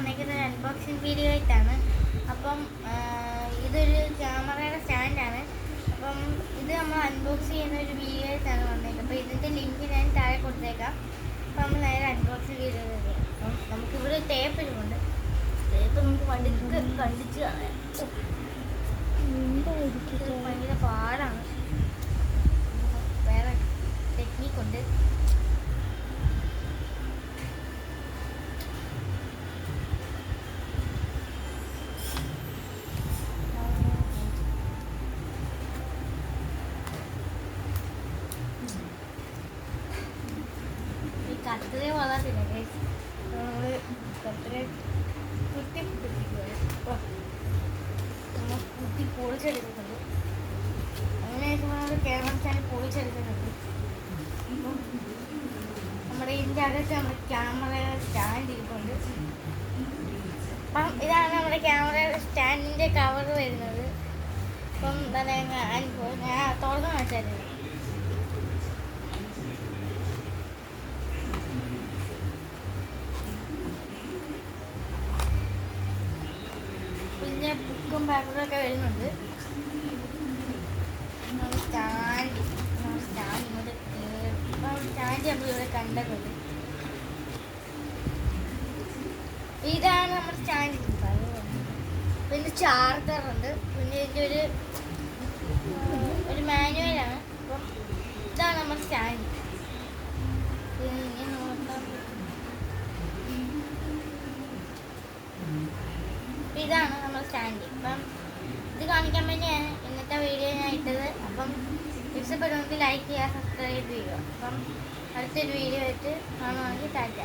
വന്നേക്കുന്നത് ഒരു unboxing video ആയിട്ടാണ്. അപ്പം ഇതൊരു ക്യാമറയുടെ സ്റ്റാൻഡാണ്. അപ്പം ഇത് നമ്മൾ അൺബോക്സ് ചെയ്യുന്ന ഒരു വീഡിയോ ആയിട്ടാണ് വന്നേക്കുന്നത്. അപ്പോൾ ഇതിൻ്റെ ലിങ്ക് ഞാൻ താഴെ കൊടുത്തേക്കാം. അപ്പോൾ നമ്മൾ നേരെ അൺബോക്സിങ് വീഡിയോ തരാം. അപ്പം നമുക്കിവിടെ ടേപ്പ് ഇരിപ്പുണ്ട്. ടേപ്പ് നമുക്ക് വണ്ടിക്ക് കണ്ടിച്ച് കളയാം. ഭയങ്കര പാടാണ്. വേറെ ടെക്നിക്കുണ്ട്. കത്തിരെ വളർത്തില്ല നമ്മൾ കത്തിരെ കുത്തി നമ്മൾ കുത്തി പൊളിച്ചെടുക്കുന്നുണ്ട്. അങ്ങനെയായിട്ട് നമ്മൾ ക്യാമറ സ്റ്റാൻഡ് പൊളിച്ചെടുക്കുന്നുണ്ട്. അപ്പം നമ്മുടെ ഇതിൻ്റെ അകത്ത് നമ്മുടെ ക്യാമറ സ്റ്റാൻഡ് ഇരിപ്പുണ്ട്. അപ്പം ഇതാണ് നമ്മുടെ ക്യാമറ സ്റ്റാൻഡിൻ്റെ കവർ വരുന്നത്. അപ്പം തന്നെ അനുഭവം ഞാൻ തുറന്ന് കാണിച്ചായിരുന്നു. പിന്നെ ബുക്കും പേപ്പറൊക്കെ വരുന്നുണ്ട്. സ്റ്റാൻഡ് നമ്മളിവിടെ കണ്ടിട്ടുണ്ട്. ഇതാണ് നമ്മുടെ സ്റ്റാൻഡ്. പിന്നെ ചാർജറുണ്ട്. പിന്നെ ഇതിൻ്റെ ഒരു മാനുവലാണ്. അപ്പം ഇതാണ് നമ്മുടെ സ്റ്റാൻഡ്. ഇതാണ് നമ്മുടെ സ്റ്റാൻഡ്. അപ്പം ഇത് കാണിക്കാൻ വേണ്ടിയാണ് ഇന്നത്തെ വീഡിയോ ഞാൻ ഇട്ടത്. അപ്പം ഇഷ്ടപ്പെടുമെങ്കിൽ ലൈക്ക് ചെയ്യുക, സബ്സ്ക്രൈബ് ചെയ്യുക. അപ്പം അടുത്തൊരു വീഡിയോ ആയിട്ട് കാണുവാണെങ്കിൽ ടാറ്റ.